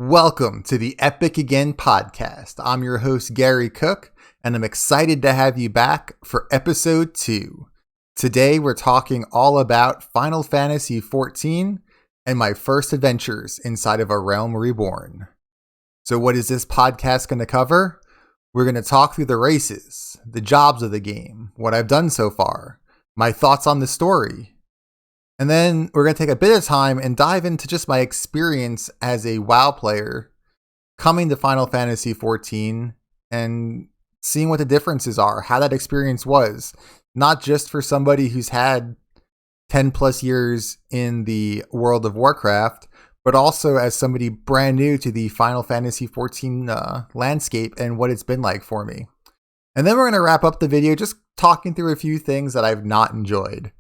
Welcome to the Epic Again podcast. I'm your host, Gary Cook, and I'm excited to have you back for episode 2. Today, we're talking all about Final Fantasy XIV and my first adventures inside of A Realm Reborn. So what is this podcast going to cover? We're going to talk through the races, the jobs of the game, what I've done so far, my thoughts on the story, and then we're going to take a bit of time and dive into just my experience as a WoW player coming to Final Fantasy XIV and seeing what the differences are, how that experience was, not just for somebody who's had 10 plus years in the world of Warcraft, but also as somebody brand new to the Final Fantasy XIV landscape and what it's been like for me. And then we're going to wrap up the video just talking through a few things that I've not enjoyed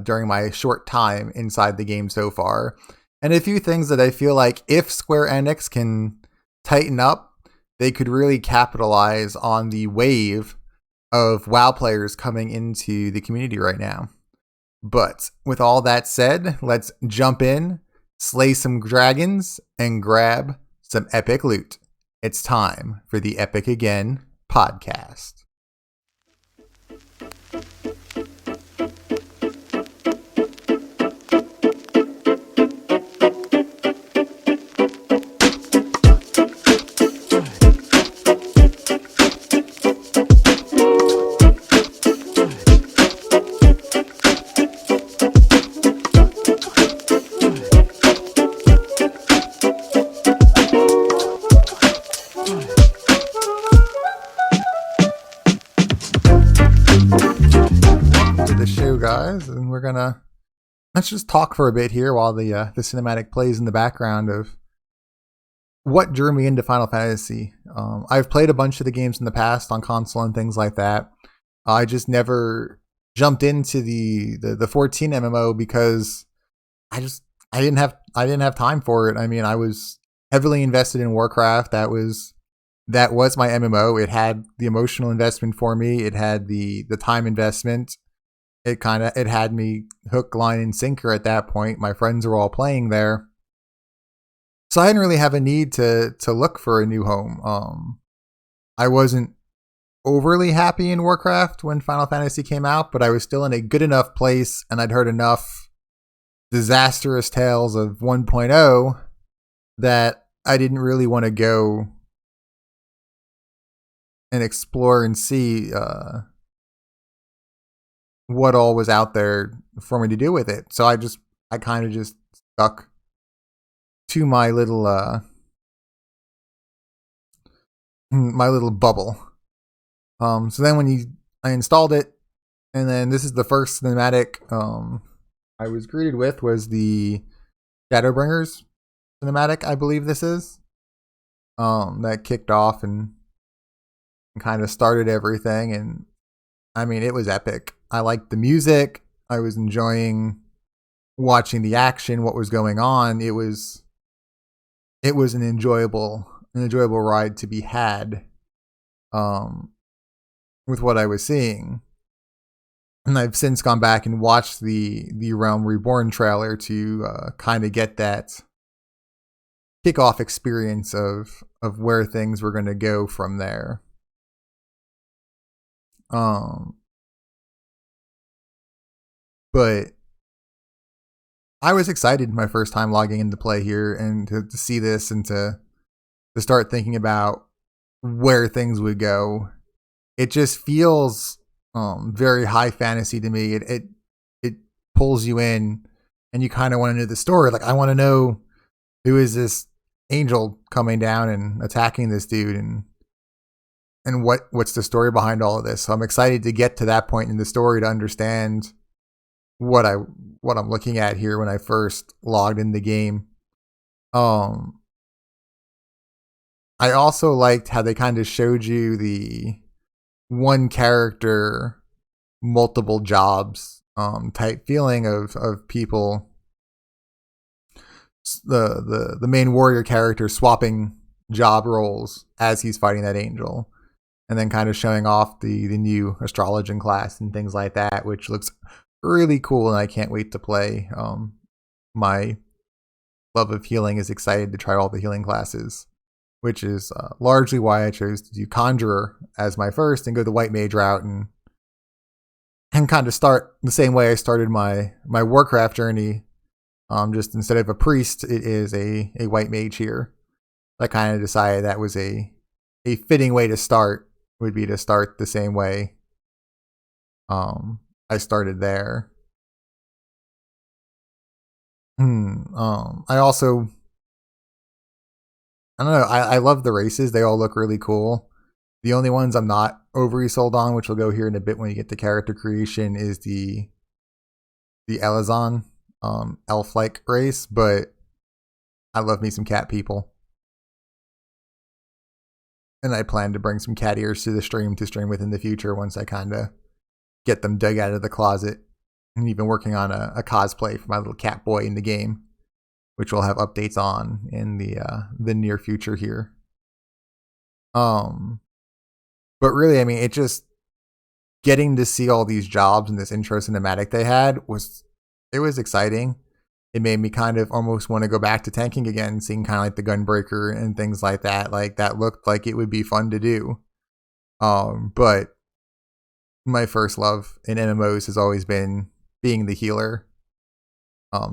during my short time inside the game so far, and a few things that I feel like if Square Enix can tighten up, they could really capitalize on the wave of WoW players coming into the community right now. But with all that said, let's jump in, slay some dragons, and grab some epic loot. It's time for the Epic Again podcast. Guys, and let's just talk for a bit here while the cinematic plays in the background of what drew me into Final Fantasy. I've played a bunch of the games in the past on console and things like that. I just never jumped into the 14 MMO because I didn't have time for it. I mean, I was heavily invested in Warcraft. That was my MMO. It had the emotional investment for me. It had the time investment. It had me hook, line, and sinker at that point. My friends were all playing there. So I didn't really have a need to look for a new home. I wasn't overly happy in Warcraft when Final Fantasy came out, but I was still in a good enough place, and I'd heard enough disastrous tales of 1.0 that I didn't really want to go and explore and see what all was out there for me to do with it. So I kind of just stuck to my little bubble. So then I installed it, and then this is the first cinematic I was greeted with was the Shadowbringers cinematic, I believe this is. That kicked off and kind of started everything, and I mean, it was epic. I liked the music. I was enjoying watching the action, what was going on. It was an enjoyable ride to be had with what I was seeing. And I've since gone back and watched the Realm Reborn trailer to kind of get that kickoff experience of where things were going to go from there. But I was excited my first time logging into play here and to see this and to start thinking about where things would go. It just feels very high fantasy to me. It pulls you in and you kind of want to know the story. Like, I want to know who is this angel coming down and attacking this dude and what's the story behind all of this. So I'm excited to get to that point in the story to understand what I'm looking at here when I first logged in the game. I also liked how they kind of showed you the one character, multiple jobs type feeling of people. The main warrior character swapping job roles as he's fighting that angel, and then kind of showing off the new astrologian class and things like that, which looks really cool, and I can't wait to play my love of healing is excited to try all the healing classes, which is largely why I chose to do Conjurer as my first and go the White Mage route and kind of start the same way I started my Warcraft journey. Just instead of a priest, it is a White Mage here. I kind of decided that was a fitting way to start, would be to start the same way I started there. I also, I don't know, I love the races. They all look really cool. The only ones I'm not overly sold on, which we'll go here in a bit when you get to character creation, is the Elazon elf-like race, but I love me some cat people. And I plan to bring some cat ears to the stream to stream with in the future once I kind of get them dug out of the closet. And even working on a cosplay for my little cat boy in the game, which we'll have updates on in the near future here. But really, I mean, it just getting to see all these jobs and this intro cinematic they had was exciting. It made me kind of almost want to go back to tanking again, seeing kind of like the Gunbreaker and things like that. Like that looked like it would be fun to do. But my first love in MMOs has always been being the healer.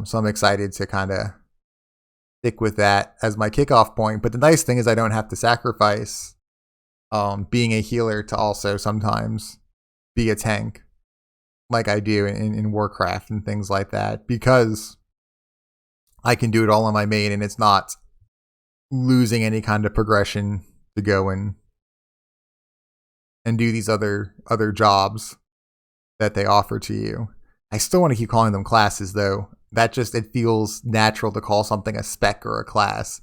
So I'm excited to kind of stick with that as my kickoff point. But the nice thing is I don't have to sacrifice being a healer to also sometimes be a tank like I do in Warcraft and things like that, because I can do it all on my main and it's not losing any kind of progression to go and do these other jobs that they offer to you. I still want to keep calling them classes though. That just, it feels natural to call something a spec or a class.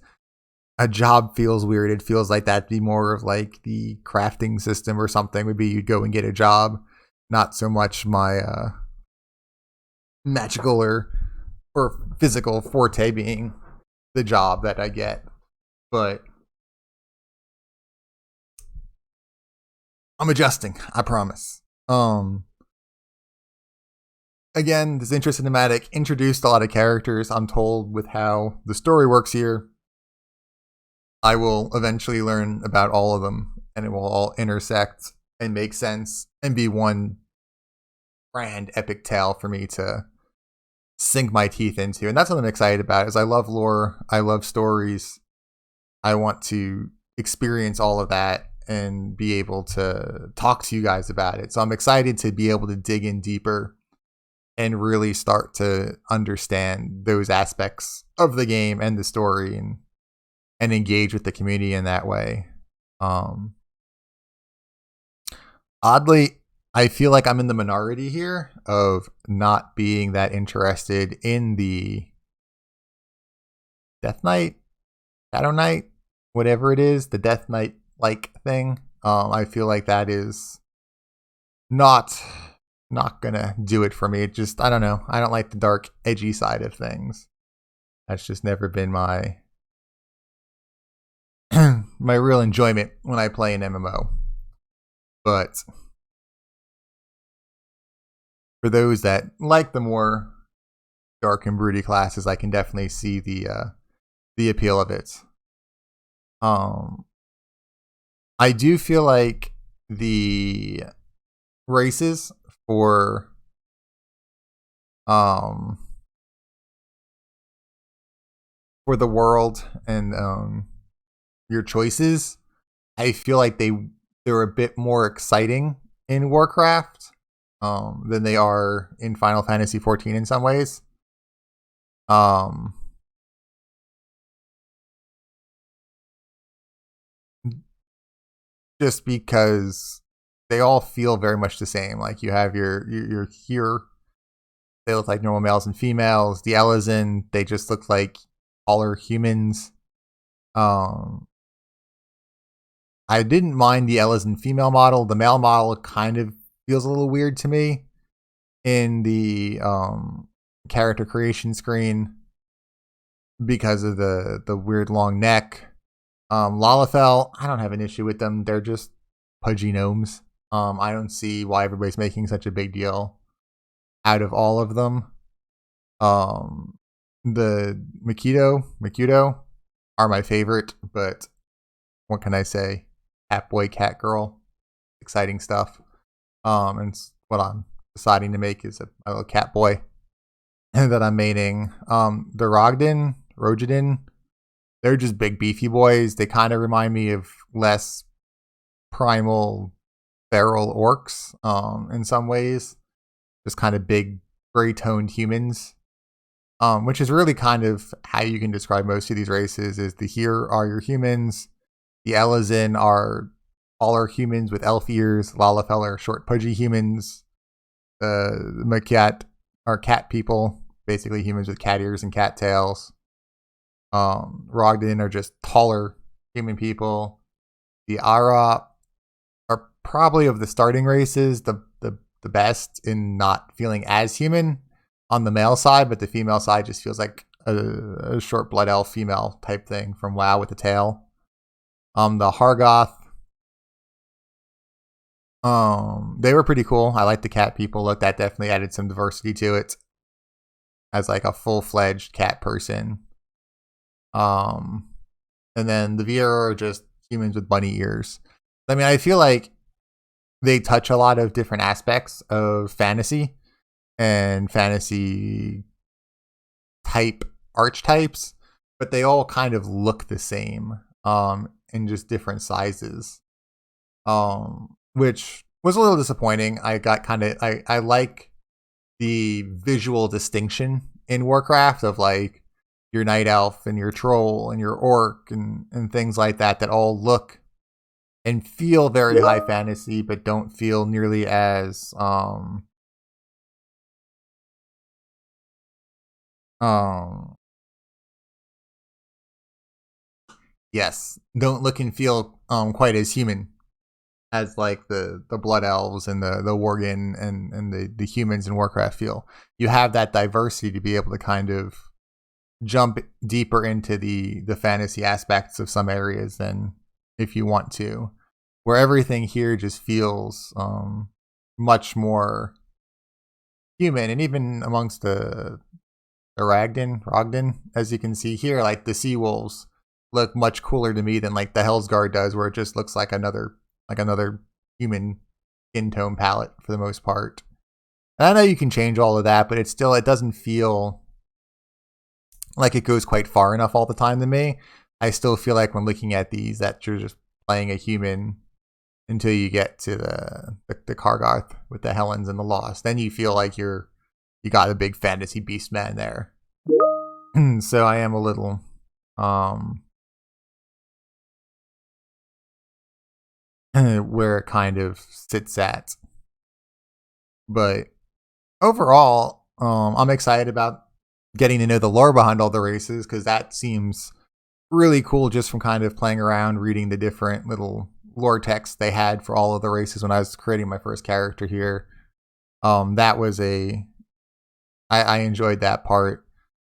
A job feels weird. It feels like that'd be more of like the crafting system or something, would be you'd go and get a job. Not so much my magical or physical forte being the job that I get. But I'm adjusting, I promise. Again, this intro cinematic introduced a lot of characters. I'm told with how the story works here, I will eventually learn about all of them, and it will all intersect and make sense and be one grand epic tale for me to sink my teeth into. And that's what I'm excited about, is I love lore, I love stories. I want to experience all of that and be able to talk to you guys about it. So I'm excited to be able to dig in deeper and really start to understand those aspects of the game and the story and engage with the community in that way. Oddly, I feel like I'm in the minority here of not being that interested in the Death Knight, Shadow Knight, whatever it is, the Death Knight like thing. I feel like that is not gonna do it for me. It just, I don't know. I don't like the dark, edgy side of things. That's just never been my my real enjoyment when I play an MMO. But for those that like the more dark and broody classes, I can definitely see the appeal of it. I do feel like the races for the world and your choices, I feel like they're a bit more exciting in Warcraft than they are in Final Fantasy XIV in some ways. Just because they all feel very much the same. Like you have your here, they look like normal males and females. The Elazin, they just look like taller humans. I didn't mind the Elazin female model. The male model kind of feels a little weird to me in the character creation screen because of the weird long neck. Lalafell, I don't have an issue with them. They're just pudgy gnomes. I don't see why everybody's making such a big deal out of all of them. The Makuto are my favorite, but what can I say? Cat boy, cat girl, exciting stuff. And what I'm deciding to make is my little cat boy that I'm mating. The Rogden, they're just big beefy boys. They kind of remind me of less primal feral orcs in some ways. Just kind of big gray toned humans. Which is really kind of how you can describe most of these races. Is the here are your humans, the Elazin are all our humans with elf ears, Lalafell are short pudgy humans, the Makat are cat people, basically humans with cat ears and cat tails. Rogden are just taller human people. The Ara are probably of the starting races the best in not feeling as human on the male side, but the female side just feels like a short blood elf female type thing from WoW with the tail. The Hargoth, they were pretty cool. I like the cat people look. That definitely added some diversity to it as like a full-fledged cat person. And then the Viera are just humans with bunny ears. I mean, I feel like they touch a lot of different aspects of fantasy and fantasy type archetypes, but they all kind of look the same in just different sizes, which was a little disappointing. I like the visual distinction in Warcraft of like your night elf and your troll and your orc and things like that all look and feel very high fantasy, but don't feel nearly as yes, don't look and feel quite as human as like the blood elves and the worgen and the humans in Warcraft feel. You have that diversity to be able to kind of jump deeper into the fantasy aspects of some areas than if you want to, where everything here just feels much more human. And even amongst the Rogden, as you can see here, like the sea wolves look much cooler to me than like the Hellsguard does, where it just looks like another human skin tone palette for the most part. And I know you can change all of that, but it doesn't feel like it goes quite far enough all the time to me. I still feel like when looking at these that you're just playing a human until you get to the Kargoth with the Helens and the Lost. Then you feel like you got a big fantasy beast man there. So I am a little where it kind of sits at. But overall, I'm excited about getting to know the lore behind all the races, because that seems really cool just from kind of playing around, reading the different little lore texts they had for all of the races when I was creating my first character here. That was I enjoyed that part,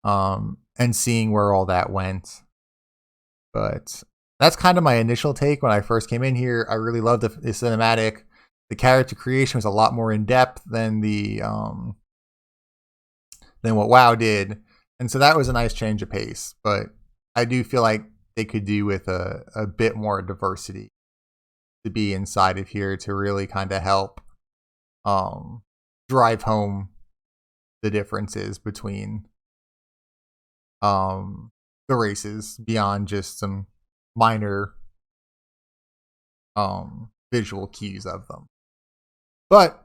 and seeing where all that went. But that's kind of my initial take when I first came in here. I really loved the cinematic. The character creation was a lot more in depth than than what WoW did, and so that was a nice change of pace. But I do feel like they could do with a bit more diversity to be inside of here to really kind of help drive home the differences between the races beyond just some minor visual cues of them. But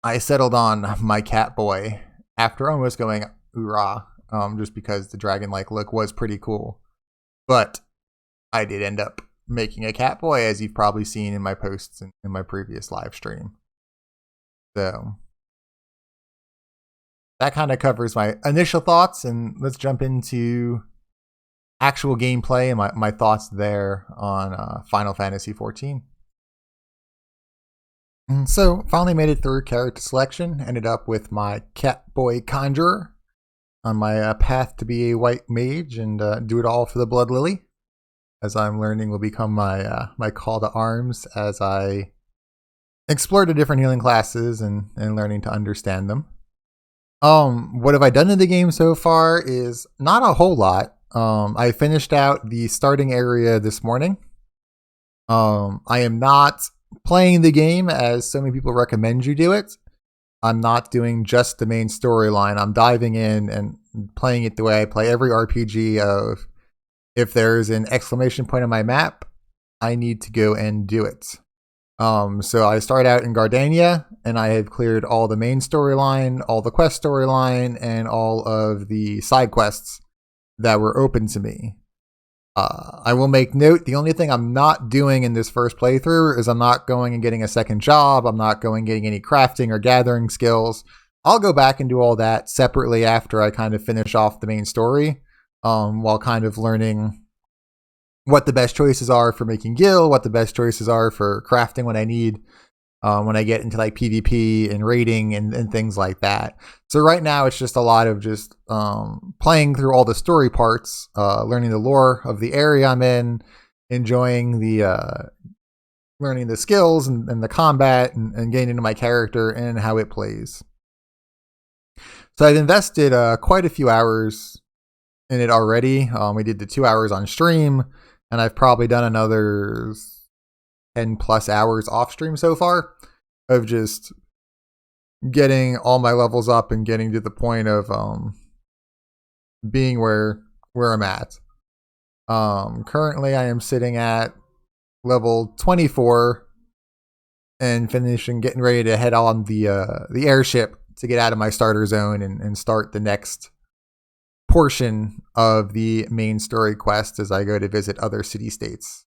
I settled on my cat boy after almost going oorah, just because the dragon-like look was pretty cool. But I did end up making a cat boy, as you've probably seen in my posts in my previous live stream. So that kind of covers my initial thoughts, and let's jump into actual gameplay and my thoughts there on Final Fantasy XIV. And so finally made it through character selection, ended up with my cat boy conjurer on my path to be a white mage and do it all for the Blood Lily, as I'm learning will become my call to arms as I explore the different healing classes and learning to understand them. What have I done in the game so far is not a whole lot. I finished out the starting area this morning. I am not playing the game as so many people recommend you do it. I'm not doing just the main storyline. I'm diving in and playing it the way I play every RPG of if there's an exclamation point on my map, I need to go and do it. So I start out in Gardania, and I have cleared all the main storyline, all the quest storyline, and all of the side quests that were open to me. I will make note, the only thing I'm not doing in this first playthrough is I'm not going and getting a second job. I'm not going and getting any crafting or gathering skills. I'll go back and do all that separately after I kind of finish off the main story, while kind of learning what the best choices are for making gil, what the best choices are for crafting when I need, when I get into like PvP and raiding and things like that. So right now it's just a lot of just playing through all the story parts, learning the lore of the area I'm in, enjoying the learning the skills and the combat and getting into my character and how it plays. So I've invested quite a few hours in it already. We did the 2 hours on stream, and I've probably done another 10 plus hours off stream so far of just getting all my levels up and getting to the point of being where I'm at. Currently I am sitting at level 24 and getting ready to head on the airship to get out of my starter zone and start the next portion of the main story quest as I go to visit other city-states.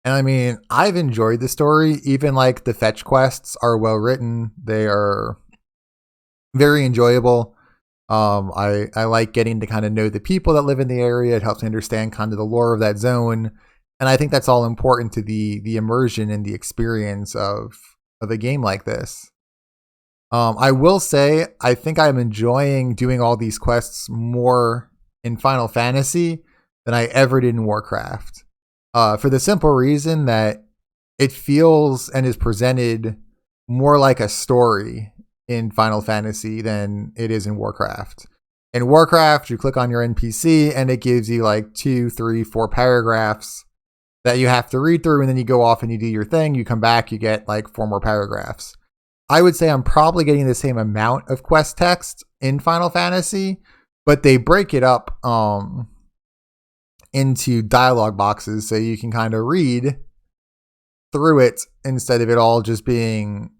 And I mean, I've enjoyed the story. Even like the fetch quests are well written. They are very enjoyable. I like getting to kind of know the people that live in the area. It helps me understand kind of the lore of that zone. And I think that's all important to the immersion and the experience of a game like this. I will say, I think I'm enjoying doing all these quests more in Final Fantasy than I ever did in Warcraft. For the simple reason that it feels and is presented more like a story in Final Fantasy than it is in Warcraft. In Warcraft, you click on your NPC and it gives you like 2, 3, 4 paragraphs that you have to read through, and then you go off and you do your thing. You come back, you get like 4 more paragraphs. I would say I'm probably getting the same amount of quest text in Final Fantasy, but they break it up into dialogue boxes so you can kind of read through it instead of it all just being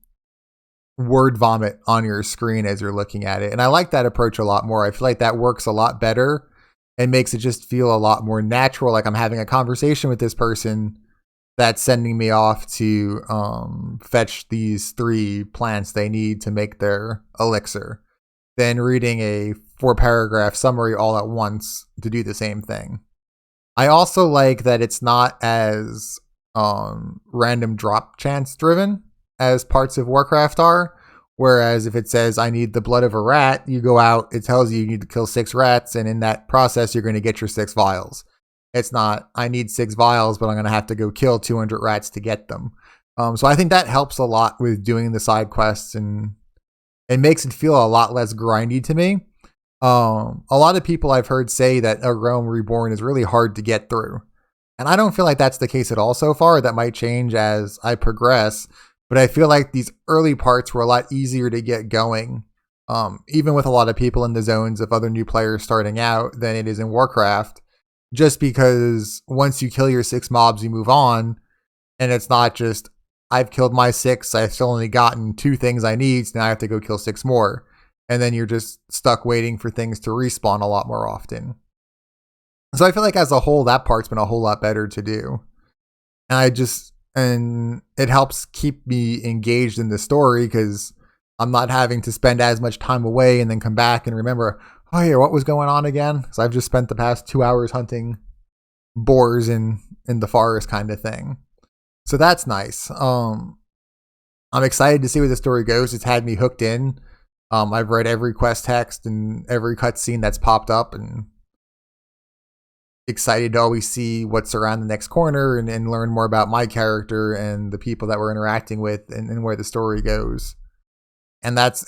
word vomit on your screen as you're looking at it. And I like that approach a lot more. I feel like that works a lot better and makes it just feel a lot more natural, like I'm having a conversation with this person that's sending me off to fetch these 3 plants they need to make their elixir, than reading a 4-paragraph summary all at once to do the same thing. I also like that it's not as random drop chance driven as parts of Warcraft are. Whereas if it says, I need the blood of a rat, you go out, it tells you need to kill 6 rats, and in that process, you're going to get your 6 vials. It's not, I need 6 vials, but I'm going to have to go kill 200 rats to get them. So I think that helps a lot with doing the side quests, and it makes it feel a lot less grindy to me. A lot of people I've heard say that A Realm Reborn is really hard to get through. And I don't feel like that's the case at all so far. That might change as I progress. But I feel like these early parts were a lot easier to get going, even with a lot of people in the zones of other new players starting out, than it is in Warcraft. Just because once you kill your 6 mobs, you move on. And it's not just, I've killed my 6, I've still only gotten 2 things I need, so now I have to go kill 6 more. And then you're just stuck waiting for things to respawn a lot more often. So I feel like as a whole, that part's been a whole lot better to do. And it helps keep me engaged in the story because I'm not having to spend as much time away and then come back and remember, oh yeah, what was going on again? So I've just spent the past 2 hours hunting boars in the forest kind of thing. So that's nice. I'm excited to see where the story goes. It's had me hooked in. I've read every quest text and every cutscene that's popped up, and excited to always see what's around the next corner and learn more about my character and the people that we're interacting with and where the story goes. And that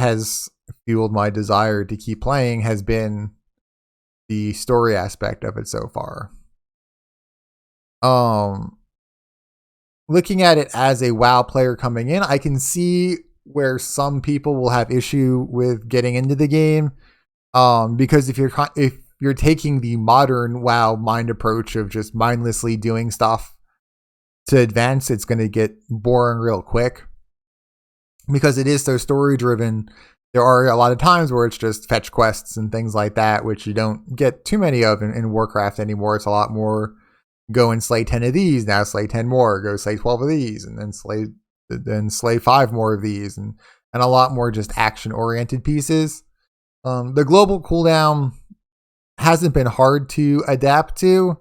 has fueled my desire to keep playing has been the story aspect of it so far. Looking at it as a WoW player coming in, I can see where some people will have issue with getting into the game, because if you're taking the modern WoW mind approach of just mindlessly doing stuff to advance, it's going to get boring real quick because it is so story driven. There are a lot of times where it's just fetch quests and things like that, which you don't get too many of in Warcraft anymore. It's a lot more go and slay 10 of these, now slay 10 more, go slay 12 of these, and then slay 5 more of these, and a lot more just action oriented pieces. The global cooldown hasn't been hard to adapt to.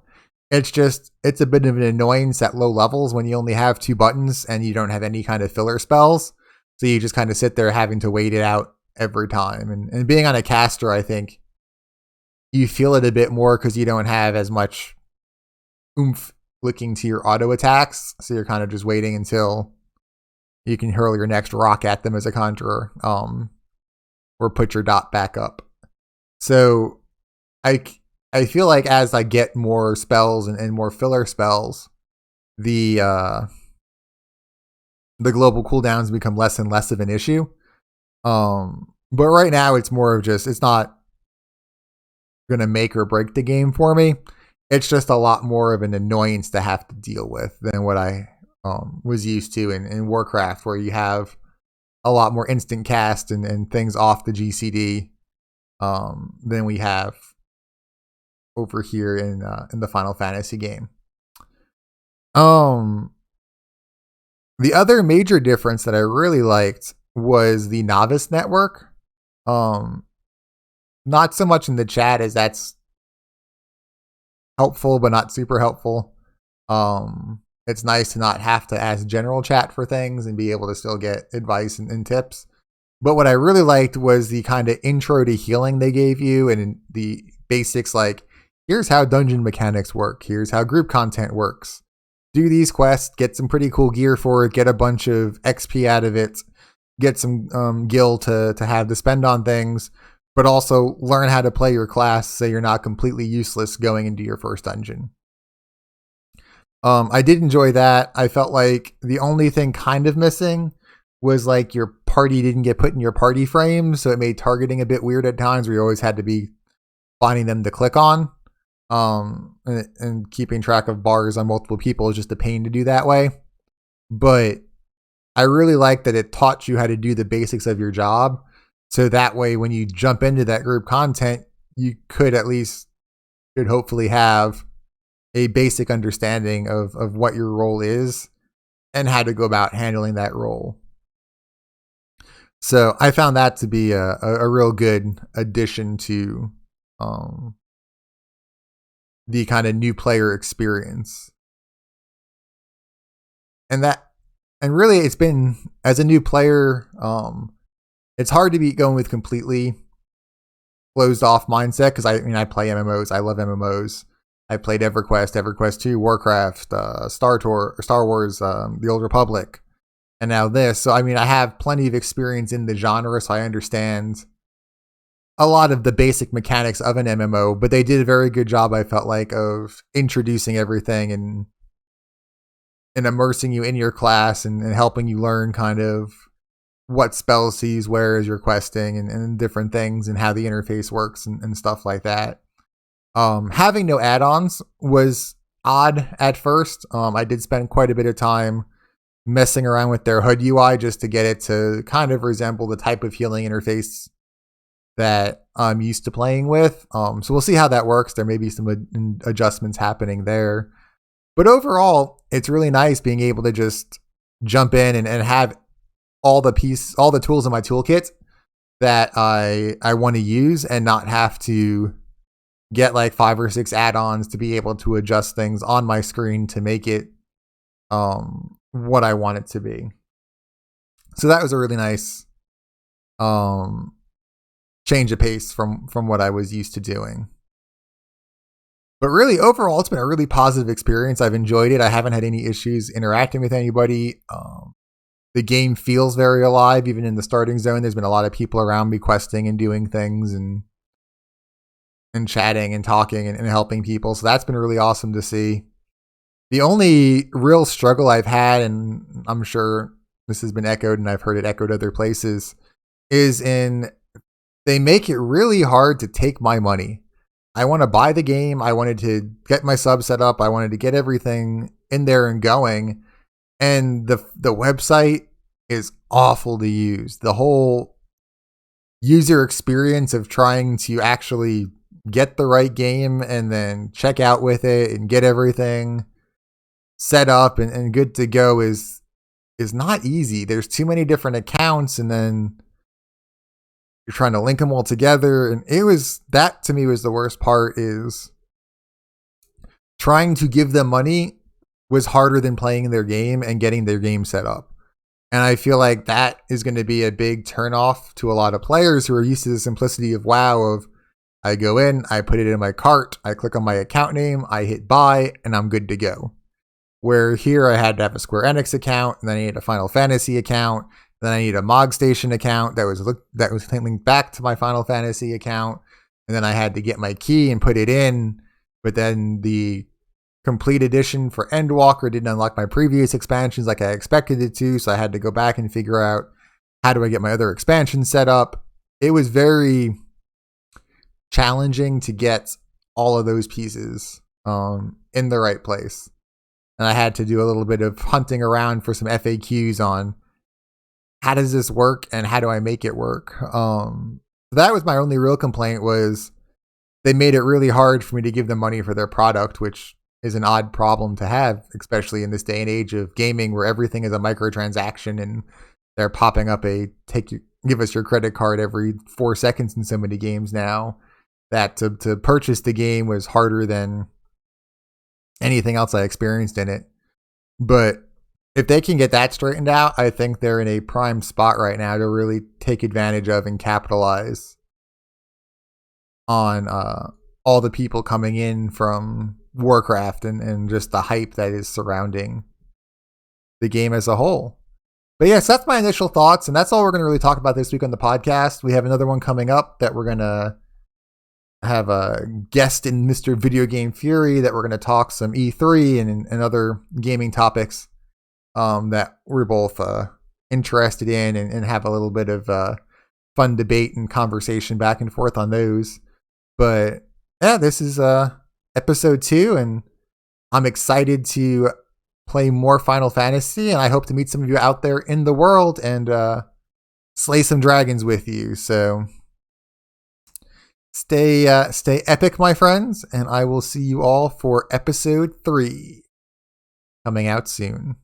It's a bit of an annoyance at low levels when you only have 2 buttons and you don't have any kind of filler spells. So you just kind of sit there having to wait it out every time. And being on a caster, I think you feel it a bit more because you don't have as much oomph looking to your auto attacks. So you're kind of just waiting until you can hurl your next rock at them as a conjurer, or put your dot back up. So I feel like as I get more spells and more filler spells, the global cooldowns become less and less of an issue. But right now it's more of just, it's not going to make or break the game for me. It's just a lot more of an annoyance to have to deal with than what I was used to in Warcraft, where you have a lot more instant cast and things off the GCD than we have over here in the Final Fantasy game. The other major difference that I really liked was the novice network. Not so much in the chat, as that's helpful but not super helpful. It's nice to not have to ask general chat for things and be able to still get advice and tips. But what I really liked was the kind of intro to healing they gave you, and the basics like, here's how dungeon mechanics work, here's how group content works, do these quests, get some pretty cool gear for it, get a bunch of XP out of it, get some gil to have to spend on things, but also learn how to play your class so you're not completely useless going into your first dungeon. I did enjoy that. I felt like the only thing kind of missing was like your party didn't get put in your party frame, so it made targeting a bit weird at times where you always had to be finding them to click on. And keeping track of bars on multiple people is just a pain to do that way. But I really like that it taught you how to do the basics of your job. So that way, when you jump into that group content, you could hopefully have a basic understanding of what your role is and how to go about handling that role. So I found that to be a real good addition to the kind of new player experience. And really it's been, as a new player, it's hard to be going with completely closed off mindset, because I play MMOs. I love MMOs. I played EverQuest 2, Warcraft, Star Wars, The Old Republic, and now this. So I have plenty of experience in the genre, so I understand a lot of the basic mechanics of an MMO, but they did a very good job, I felt like, of introducing everything and immersing you in your class and helping you learn kind of what spells to use where as you're questing and different things and how the interface works and stuff like that. Having no add-ons was odd at first. I did spend quite a bit of time messing around with their HUD UI just to get it to kind of resemble the type of healing interface that I'm used to playing with. So we'll see how that works. There may be some adjustments happening there. But overall, it's really nice being able to just jump in and have all the tools in my toolkit that I want to use, and not have to get like 5 or 6 add-ons to be able to adjust things on my screen to make it what I want it to be. So that was a really nice change of pace from what I was used to doing. But really, overall, it's been a really positive experience. I've enjoyed it. I haven't had any issues interacting with anybody. the game feels very alive. Even in the starting zone, there's been a lot of people around me questing and doing things and chatting and talking and helping people. So that's been really awesome to see. The only real struggle I've had, and I'm sure this has been echoed and I've heard it echoed other places, is in they make it really hard to take my money. I want to buy the game. I wanted to get my sub set up. I wanted to get everything in there and going. And the website is awful to use. The whole user experience of trying to actually get the right game and then check out with it and get everything set up and good to go is not easy. There's too many different accounts, and then you're trying to link them all together. And that to me was the worst part, is trying to give them money was harder than playing their game and getting their game set up. And I feel like that is going to be a big turnoff to a lot of players who are used to the simplicity of WoW of I go in, I put it in my cart, I click on my account name, I hit buy, and I'm good to go. Where here I had to have a Square Enix account, and then I need a Final Fantasy account, then I need a Mog Station account that was linked back to my Final Fantasy account, and then I had to get my key and put it in, but then the complete edition for Endwalker didn't unlock my previous expansions like I expected it to, so I had to go back and figure out how do I get my other expansions set up. It was very challenging to get all of those pieces in the right place. And I had to do a little bit of hunting around for some FAQs on how does this work and how do I make it work. That was my only real complaint, was they made it really hard for me to give them money for their product, which is an odd problem to have, especially in this day and age of gaming where everything is a microtransaction and they're popping up give us your credit card every 4 seconds in so many games now, that to purchase the game was harder than anything else I experienced in it. But if they can get that straightened out, I think they're in a prime spot right now to really take advantage of and capitalize on all the people coming in from Warcraft and just the hype that is surrounding the game as a whole. But yes, that's my initial thoughts, and that's all we're going to really talk about this week on the podcast. We have another one coming up that we're going to have a guest in Mr. Video Game Fury, that we're going to talk some E3 and other gaming topics that we're both interested in and have a little bit of fun debate and conversation back and forth on those. But yeah, this is episode 2, and I'm excited to play more Final Fantasy, and I hope to meet some of you out there in the world and slay some dragons with you. So stay epic, my friends, and I will see you all for episode 3 coming out soon.